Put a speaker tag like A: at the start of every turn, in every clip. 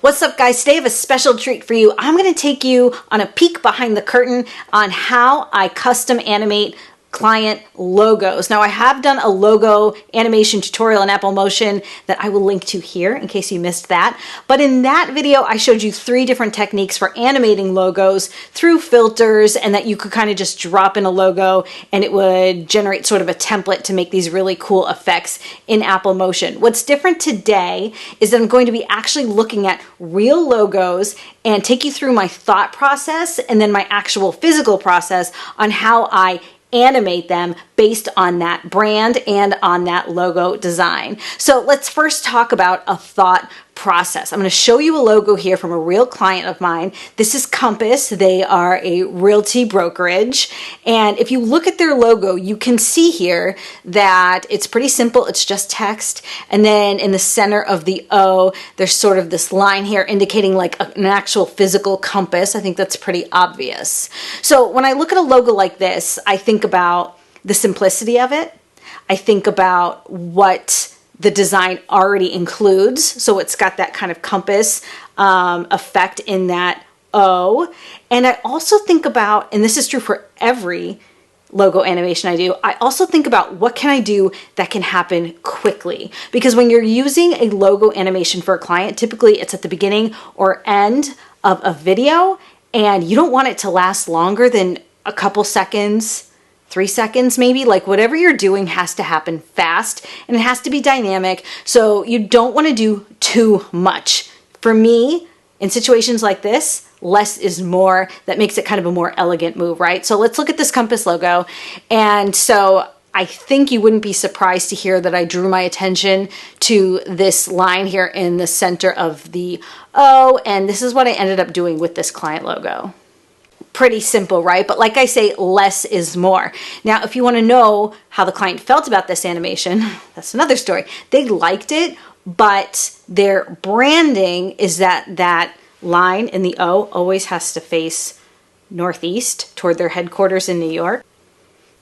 A: What's up, guys? Today I have a special treat for you. I'm going to take you on a peek behind the curtain on how I custom animate client logos. Now, I have done a logo animation tutorial in Apple Motion that I will link to here in case you missed that. But in that video, I showed you 3 different techniques for animating logos through filters, and that you could kind of just drop in a logo and it would generate sort of a template to make these really cool effects in Apple Motion. What's different today is that I'm going to be actually looking at real logos and take you through my thought process and then my actual physical process on how I animate them based on that brand and on that logo design. So let's first talk about a thought process. I'm going to show you a logo here from a real client of mine. This is Compass. They are a realty brokerage. And if you look at their logo, you can see here that it's pretty simple. It's just text. And then in the center of the O, there's sort of this line here indicating like an actual physical compass. I think that's pretty obvious. So when I look at a logo like this, I think about the simplicity of it. I think about what the design already includes. So it's got that kind of compass effect in that O. And I also think about, and this is true for every logo animation I do, I also think about what can I do that can happen quickly. Because when you're using a logo animation for a client, typically it's at the beginning or end of a video, and you don't want it to last longer than a couple seconds, 3 seconds maybe. Like, whatever you're doing has to happen fast and it has to be dynamic. So you don't want to do too much. For me, in situations like this, less is more. That makes it kind of a more elegant move, right? So let's look at this Compass logo. And so I think you wouldn't be surprised to hear that I drew my attention to this line here in the center of the O. And this is what I ended up doing with this client logo. Pretty simple, right? But like I say, less is more. Now, if you want to know how the client felt about this animation, that's another story. They liked it, but their branding is that line in the O always has to face northeast toward their headquarters in New York.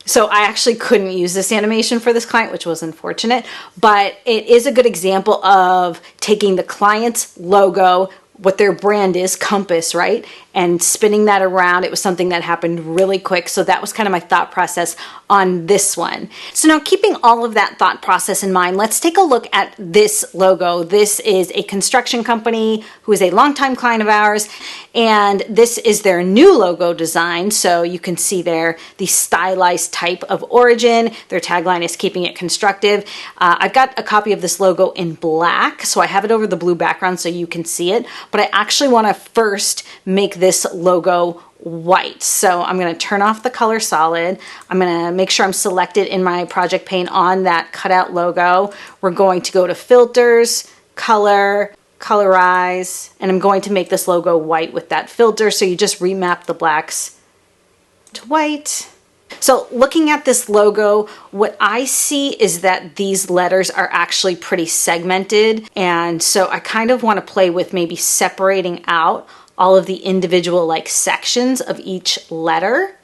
A: So I actually couldn't use this animation for this client, which was unfortunate, but it is a good example of taking the client's logo, what their brand is, Compass, right? And spinning that around. It was something that happened really quick. So that was kind of my thought process on this one. So now, keeping all of that thought process in mind, let's take a look at this logo. This is a construction company who is a longtime client of ours, and this is their new logo design. So you can see there the stylized type of origin. Their tagline is keeping it constructive. I've got a copy of this logo in black, so I have it over the blue background so you can see it, but I actually want to first make this logo white. So I'm going to turn off the color solid. I'm going to make sure I'm selected in my project pane on that cutout logo. We're going to go to filters, color, colorize, and I'm going to make this logo white with that filter. So you just remap the blacks to white. So looking at this logo, what I see is that these letters are actually pretty segmented. And so I kind of want to play with maybe separating out all of the individual like sections of each letter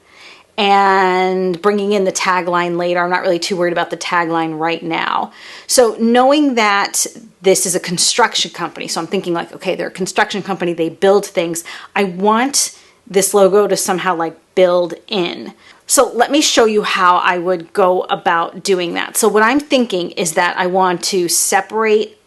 A: and bringing in the tagline later. I'm not really too worried about the tagline right now. So knowing that this is a construction company, so I'm thinking like, okay, they're a construction company, they build things. I want this logo to somehow like build in. So let me show you how I would go about doing that. So what I'm thinking is that I want to separate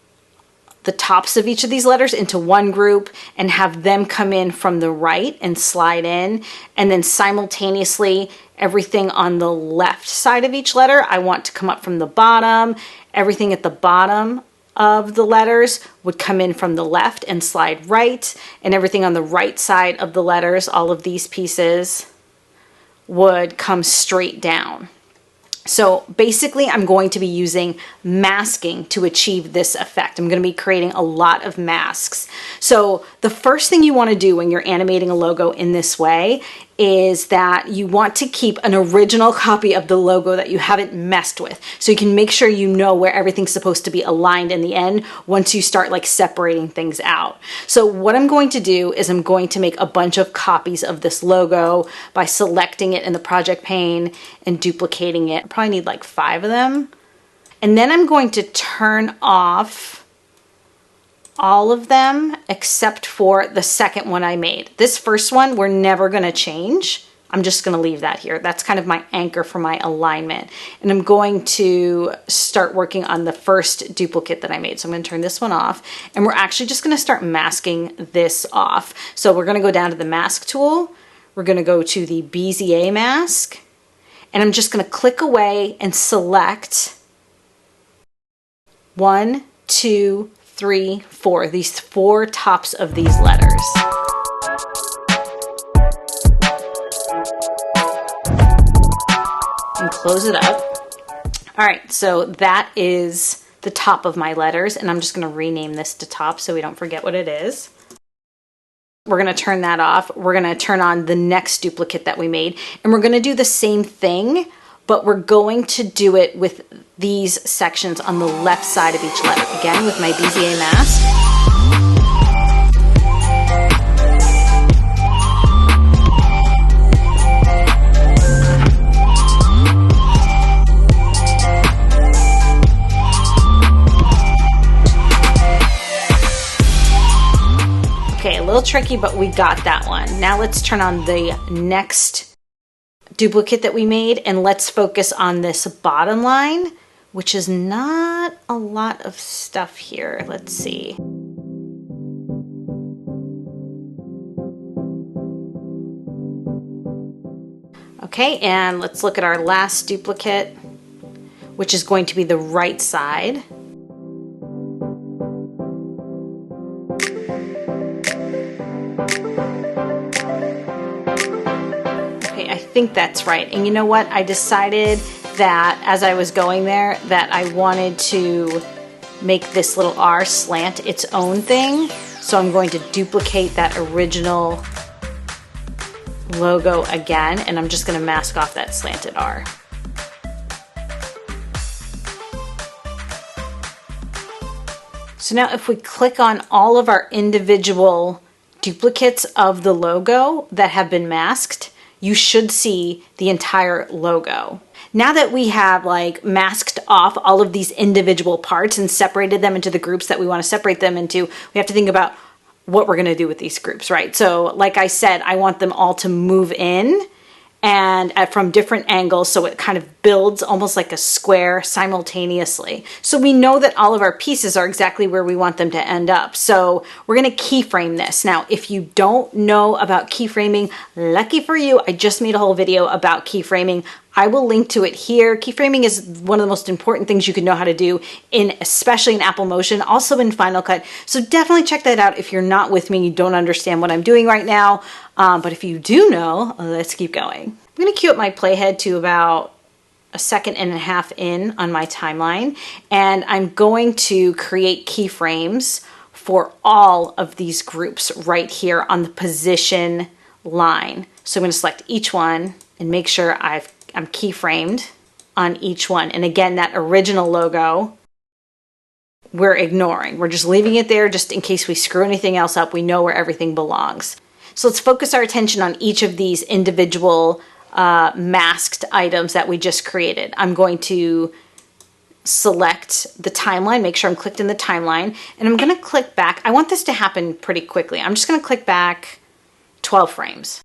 A: the tops of each of these letters into one group and have them come in from the right and slide in, and then simultaneously everything on the left side of each letter I want to come up from the bottom. Everything at the bottom of the letters would come in from the left and slide right, and everything on the right side of the letters, all of these pieces, would come straight down. So basically, I'm going to be using masking to achieve this effect. I'm going to be creating a lot of masks. So the first thing you want to do when you're animating a logo in this way is that you want to keep an original copy of the logo that you haven't messed with. So you can make sure you know where everything's supposed to be aligned in the end once you start like separating things out. So what I'm going to do is I'm going to make a bunch of copies of this logo by selecting it in the project pane and duplicating it. I probably need like 5 of them. And then I'm going to turn off all of them except for the second one I made. This first one we're never going to change. I'm just going to leave that here. That's kind of my anchor for my alignment. And I'm going to start working on the first duplicate that I made. So I'm going to turn this one off, and we're actually just going to start masking this off. So we're going to go down to the mask tool. We're going to go to the Bezier mask, and I'm just going to click away and select 1, 2, 3, 4, these 4 tops of these letters. And close it up. All right, so that is the top of my letters, and I'm just going to rename this to top so we don't forget what it is. We're going to turn that off. We're going to turn on the next duplicate that we made, and we're going to do the same thing, but we're going to do it with these sections on the left side of each letter. Again, with my Bezier mask. Okay, a little tricky, but we got that one. Now let's turn on the next duplicate that we made, and let's focus on this bottom line, which is not a lot of stuff here. Let's see. Okay, and let's look at our last duplicate, which is going to be the right side. I think that's right. And you know what? I decided that as I was going there that I wanted to make this little R slant its own thing. So I'm going to duplicate that original logo again, and I'm just going to mask off that slanted R. So now if we click on all of our individual duplicates of the logo that have been masked, you should see the entire logo. Now that we have like masked off all of these individual parts and separated them into the groups that we want to separate them into, we have to think about what we're going to do with these groups, right? So like I said, I want them all to move in and from different angles, so it kind of builds almost like a square simultaneously. So we know that all of our pieces are exactly where we want them to end up. So we're going to keyframe this. Now, if you don't know about keyframing, lucky for you, I just made a whole video about keyframing. I will link to it here. Keyframing is one of the most important things you can know how to do, especially in Apple Motion, also in Final Cut. So definitely check that out if you're not with me, you don't understand what I'm doing right now. But if you do know, let's keep going. I'm going to cue up my playhead to about 1.5 seconds in on my timeline, and I'm going to create keyframes for all of these groups right here on the position line. So I'm going to select each one and make sure I'm keyframed on each one. And again, that original logo, we're ignoring. We're just leaving it there just in case we screw anything else up. We know where everything belongs. So let's focus our attention on each of these individual masked items that we just created. I'm going to select the timeline, make sure I'm clicked in the timeline, and I'm going to click back. I want this to happen pretty quickly. I'm just going to click back 12 frames.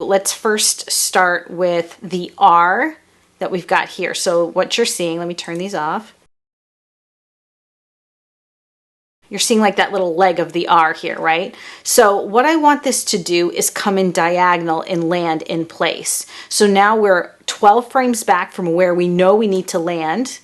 A: Let's first start with the R that we've got here. So what you're seeing, let me turn these off. You're seeing like that little leg of the R here, right? So what I want this to do is come in diagonal and land in place. So now we're 12 frames back from where we know we need to land.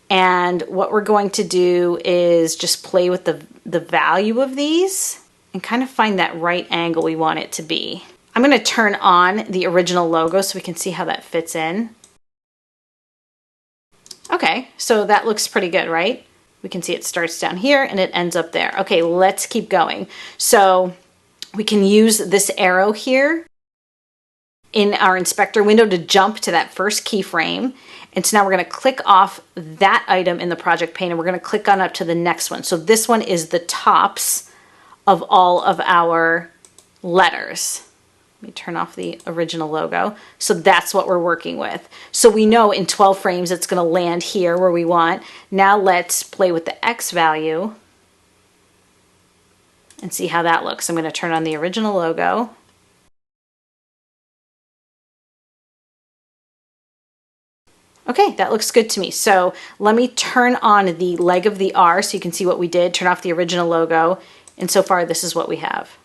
A: And what we're going to do is just play with the value of these and kind of find that right angle we want it to be. I'm going to turn on the original logo so we can see how that fits in. Okay, so that looks pretty good, right? We can see it starts down here and it ends up there. Okay, let's keep going. So we can use this arrow here in our inspector window to jump to that first keyframe. And so now we're going to click off that item in the project pane and we're going to click on up to the next one. So this one is the tops of all of our letters. Let me turn off the original logo. So that's what we're working with. So we know in 12 frames it's going to land here where we want. Now let's play with the X value and see how that looks. I'm going to turn on the original logo. Okay, that looks good to me. So let me turn on the leg of the R so you can see what we did. Turn off the original logo. And so far, this is what we have.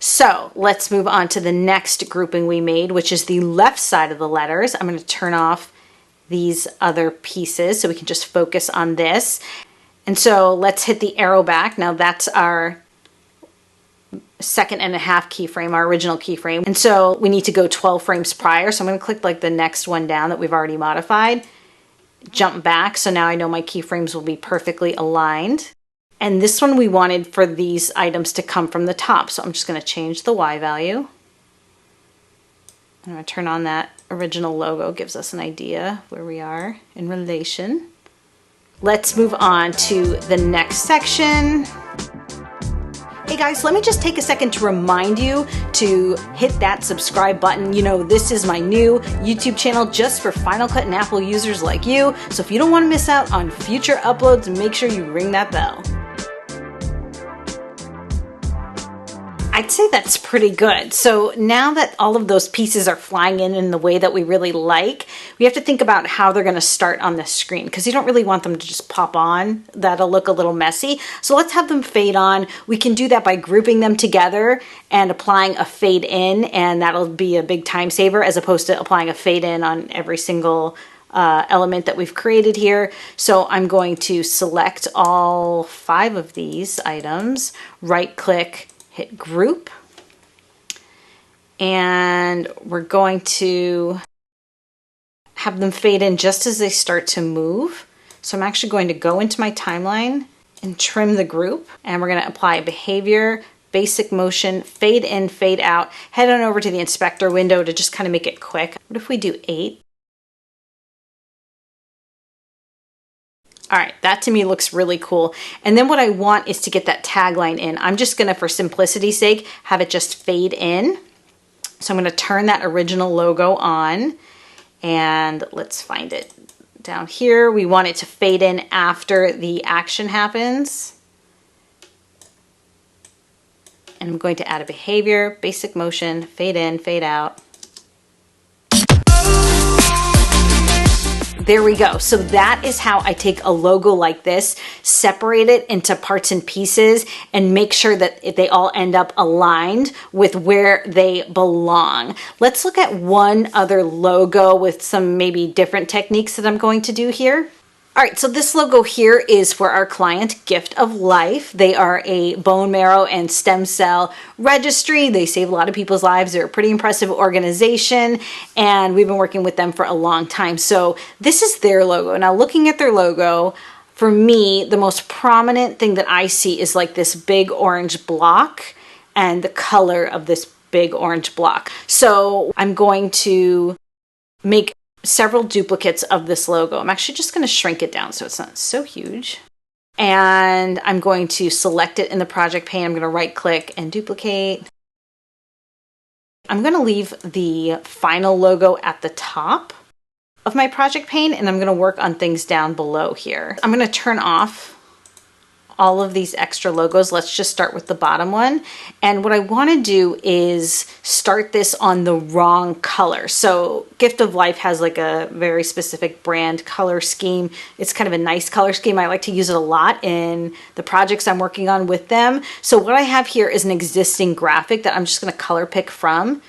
A: So let's move on to the next grouping we made, which is the left side of the letters. I'm going to turn off these other pieces so we can just focus on this. And so let's hit the arrow back. Now that's our 2.5 keyframe, our original keyframe. And so we need to go 12 frames prior. So I'm going to click like the next one down that we've already modified, jump back. So now I know my keyframes will be perfectly aligned. And this one we wanted for these items to come from the top. So I'm just going to change the Y value. I'm going to turn on that original logo, gives us an idea where we are in relation. Let's move on to the next section. Hey guys, let me just take a second to remind you to hit that subscribe button. You know, this is my new YouTube channel just for Final Cut and Apple users like you. So if you don't want to miss out on future uploads, make sure you ring that bell. I'd say that's pretty good. So now that all of those pieces are flying in the way that we really like, we have to think about how they're going to start on the screen because you don't really want them to just pop on. That'll look a little messy. So let's have them fade on. We can do that by grouping them together and applying a fade in, and that'll be a big time saver as opposed to applying a fade in on every single element that we've created here. So I'm going to select all 5 of these items, right click, hit group, and we're going to have them fade in just as they start to move. So I'm actually going to go into my timeline and trim the group, and we're going to apply behavior, basic motion, fade in, fade out, head on over to the inspector window to just kind of make it quick. What if we do 8? All right, that to me looks really cool. And then what I want is to get that tagline in. I'm just gonna, for simplicity's sake, have it just fade in. So I'm gonna turn that original logo on, and let's find it down here. We want it to fade in after the action happens. And I'm going to add a behavior, basic motion, fade in, fade out. There we go. So that is how I take a logo like this, separate it into parts and pieces, and make sure that they all end up aligned with where they belong. Let's look at one other logo with some maybe different techniques that I'm going to do here. All right, so this logo here is for our client, Gift of Life. They are a bone marrow and stem cell registry. They save a lot of people's lives. They're a pretty impressive organization, and we've been working with them for a long time. So this is their logo. Now, looking at their logo, for me, the most prominent thing that I see is like this big orange block and the color of this big orange block. So I'm going to make several duplicates of this logo. I'm actually just going to shrink it down so it's not so huge. And I'm going to select it in the project pane. I'm going to right click and duplicate. I'm going to leave the final logo at the top of my project pane, and I'm going to work on things down below here. I'm going to turn off all of these extra logos. Let's just start with the bottom one. And what I want to do is start this on the wrong color. So Gift of Life has like a very specific brand color scheme. It's kind of a nice color scheme. I like to use it a lot in the projects I'm working on with them. So what I have here is an existing graphic that I'm just going to color pick from.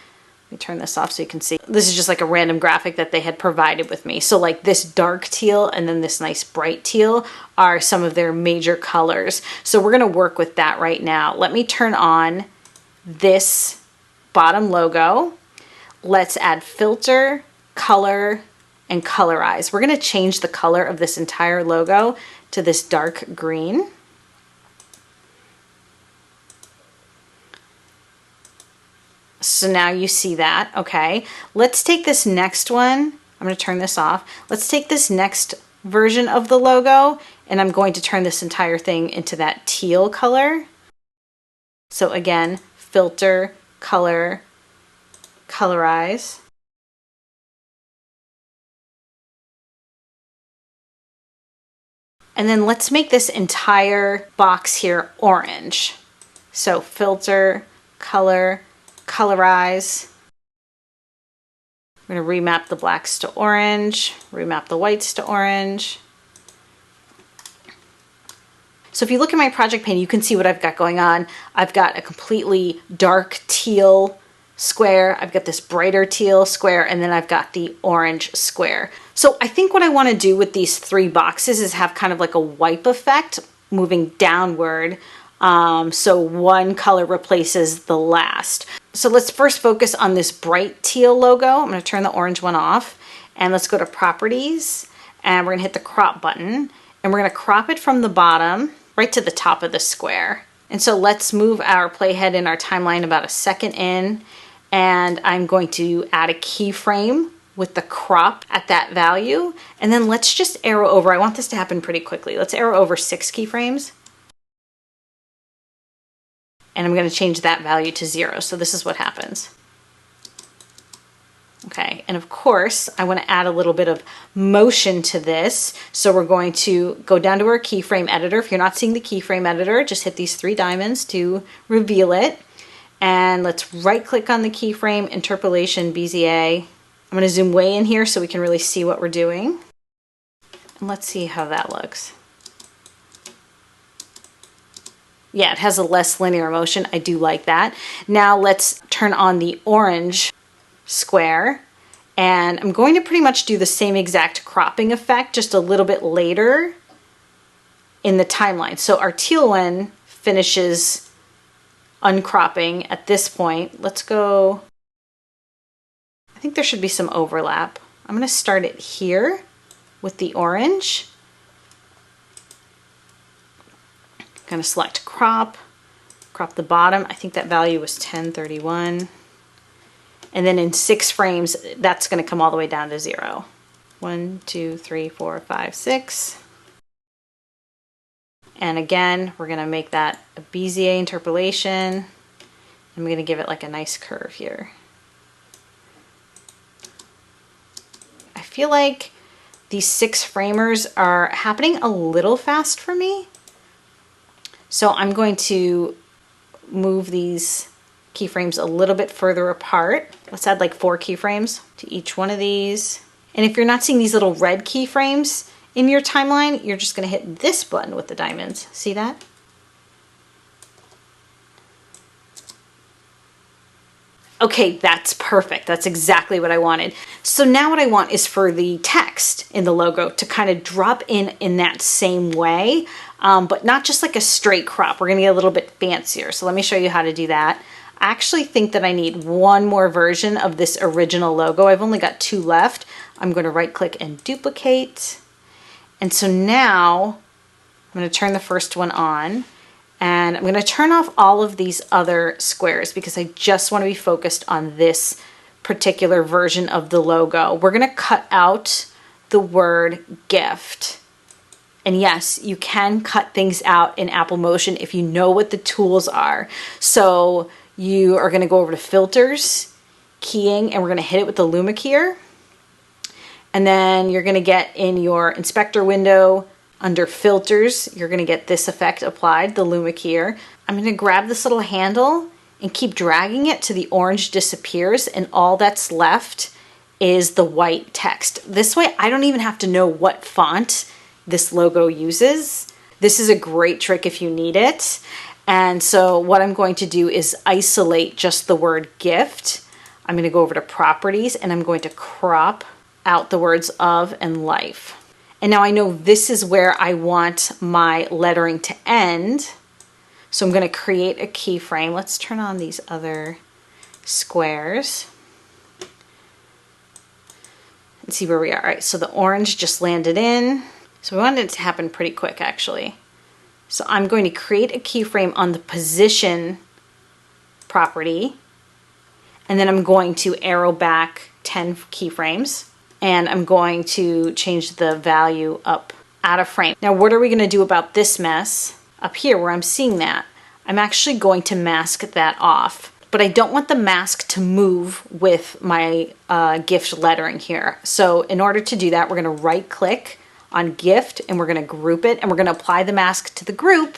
A: Let me turn this off so you can see. This is just like a random graphic that they had provided with me. So like this dark teal and then this nice bright teal are some of their major colors. So we're going to work with that right now. Let me turn on this bottom logo. Let's add filter, color, and colorize. We're going to change the color of this entire logo to this dark green. So now you see that, okay. Let's take this next one. I'm going to turn this off. Let's take this next version of the logo, and I'm going to turn this entire thing into that teal color. So again, filter, color, colorize. And then let's make this entire box here orange. So filter, color, colorize. We're going to remap the blacks to orange, remap the whites to orange. So if you look at my project pane, you can see what I've got going on. I've got a completely dark teal square, I've got this brighter teal square, and then I've got the orange square. So I think what I want to do with these three boxes is have kind of like a wipe effect moving downward. So one color replaces the last. So let's first focus on this bright teal logo. I'm going to turn the orange one off, and let's go to properties, and we're going to hit the crop button, and we're going to crop it from the bottom right to the top of the square. And so let's move our playhead in our timeline about a second in, and I'm going to add a keyframe with the crop at that value, and then let's just arrow over. I want this to happen pretty quickly. Let's arrow over 6 keyframes. And I'm going to change that value to 0. So this is what happens. Okay, and of course, I want to add a little bit of motion to this. So we're going to go down to our keyframe editor. If you're not seeing the keyframe editor, just hit these 3 diamonds to reveal it. And let's right click on the keyframe, interpolation, Bezier. I'm going to zoom way in here so we can really see what we're doing. And let's see how that looks. Yeah, it has a less linear motion. I do like that. Now let's turn on the orange square, and I'm going to pretty much do the same exact cropping effect just a little bit later in the timeline. So our teal one finishes uncropping at this point. Let's go, I think there should be some overlap. I'm going to start it here with the orange. I'm going to select crop the bottom. I think that value was 1031. And then in 6 frames, that's going to come all the way down to 0. 1, 2, 3, 4, 5, 6. And again, we're going to make that a Bezier interpolation. I'm going to give it like a nice curve here. I feel like these 6 framers are happening a little fast for me. So I'm going to move these keyframes a little bit further apart. Let's add like 4 keyframes to each one of these. And if you're not seeing these little red keyframes in your timeline, you're just going to hit this button with the diamonds. See that? Okay, that's perfect. That's exactly what I wanted. So now what I want is for the text in the logo to kind of drop in that same way, but not just like a straight crop. We're going to get a little bit fancier. So let me show you how to do that. I actually think that I need one more version of this original logo. I've only got 2 left. I'm going to right click and duplicate. And so now I'm going to turn the first one on. And I'm going to turn off all of these other squares because I just want to be focused on this particular version of the logo. We're going to cut out the word gift. And yes, you can cut things out in Apple Motion if you know what the tools are. So you are going to go over to filters, keying, and we're going to hit it with the Luma keyer. And then you're going to get in your inspector window, under filters, you're going to get this effect applied, the Luma keyer. I'm going to grab this little handle and keep dragging it till the orange disappears, and all that's left is the white text. This way, I don't even have to know what font this logo uses. This is a great trick if you need it. And so what I'm going to do is isolate just the word gift. I'm going to go over to properties, and I'm going to crop out the words of and life. And now I know this is where I want my lettering to end. So I'm going to create a keyframe. Let's turn on these other squares and see where we are. All right, so the orange just landed in. So we wanted it to happen pretty quick, actually. So I'm going to create a keyframe on the position property, and then I'm going to arrow back 10 keyframes. And I'm going to change the value up out of frame. Now, what are we going to do about this mess up here where I'm seeing that? I'm actually going to mask that off, but I don't want the mask to move with my gift lettering here. So in order to do that, we're going to right click on gift and we're going to group it, and we're going to apply the mask to the group,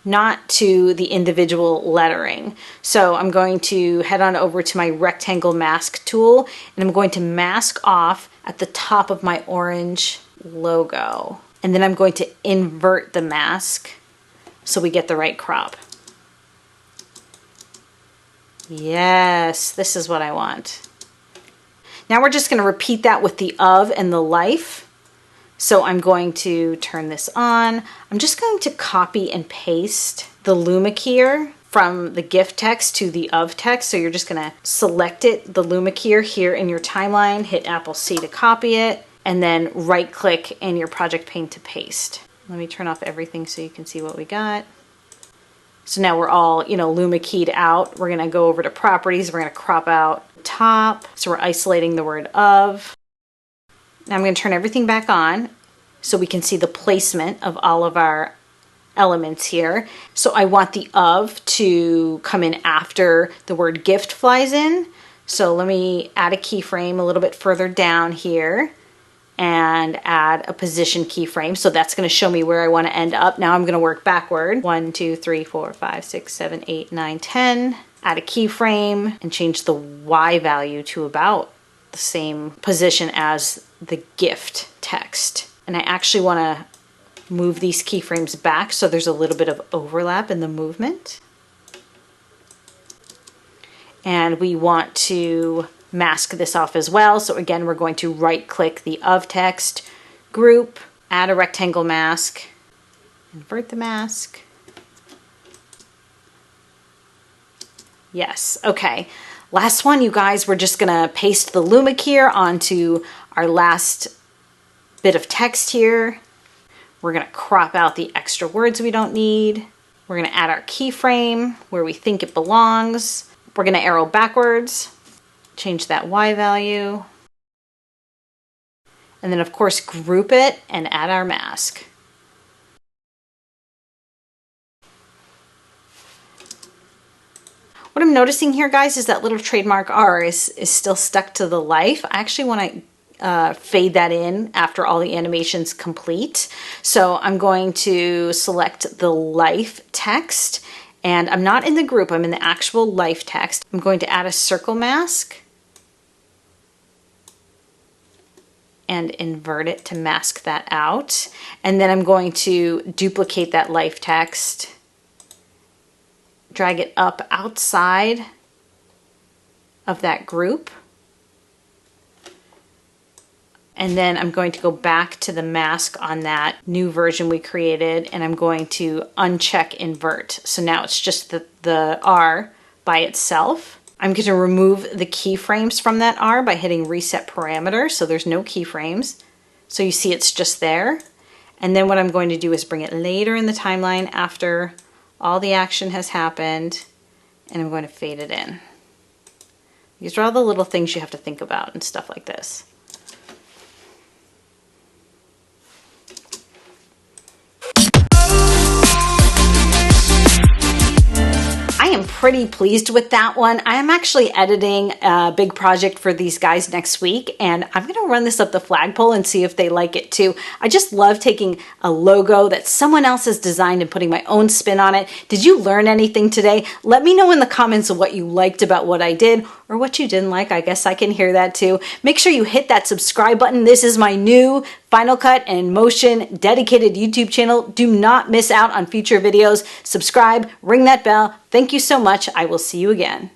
A: not to the individual lettering. So I'm going to head on over to my rectangle mask tool, and I'm going to mask off at the top of my orange logo. And then I'm going to invert the mask so we get the right crop. Yes, this is what I want. Now we're just going to repeat that with the of and the life. So I'm going to turn this on. I'm just going to copy and paste the Luma keyer from the gift text to the of text. So you're just going to select it, the Luma keyer here in your timeline, hit Apple C to copy it, and then right click in your project pane to paste. Let me turn off everything so you can see what we got. So now we're all, Luma keyed out. We're going to go over to properties. We're going to crop out the top. So we're isolating the word of. Now I'm going to turn everything back on so we can see the placement of all of our elements here. So I want the of to come in after the word gift flies in. So let me add a keyframe a little bit further down here and add a position keyframe. So that's going to show me where I want to end up. Now I'm going to work backward. 1, 2, 3, 4, 5, 6, 7, 8, 9, 10. Add a keyframe and change the Y value to about the same position as the gift text. And I actually want to move these keyframes back so there's a little bit of overlap in the movement. And we want to mask this off as well. So again, we're going to right click the of text, group, add a rectangle mask, invert the mask. Yes, okay. Last one, you guys, we're just gonna paste the Luma keyer onto our last bit of text here. We're gonna crop out the extra words we don't need. We're gonna add our keyframe where we think it belongs. We're gonna arrow backwards, change that Y value, and then of course group it and add our mask. What I'm noticing here, guys, is that little trademark R is still stuck to the life. I actually want to fade that in after all the animation's complete. So I'm going to select the life text, and I'm not in the group, I'm in the actual life text. I'm going to add a circle mask and invert it to mask that out. And then I'm going to duplicate that life text, drag it up outside of that group. And then I'm going to go back to the mask on that new version we created, and I'm going to uncheck invert. So now it's just the R by itself. I'm going to remove the keyframes from that R by hitting reset parameter, so there's no keyframes. So you see it's just there. And then what I'm going to do is bring it later in the timeline after all the action has happened, and I'm going to fade it in. These are all the little things you have to think about and stuff like this. I am pretty pleased with that one. I am actually editing a big project for these guys next week, and I'm going to run this up the flagpole and see if they like it too. I just love taking a logo that someone else has designed and putting my own spin on it. Did you learn anything today? Let me know in the comments what you liked about what I did or what you didn't like. I guess I can hear that too. Make sure you hit that subscribe button. This is my new Final Cut and Motion dedicated YouTube channel. Do not miss out on future videos. Subscribe, ring that bell. Thank you so much. I will see you again.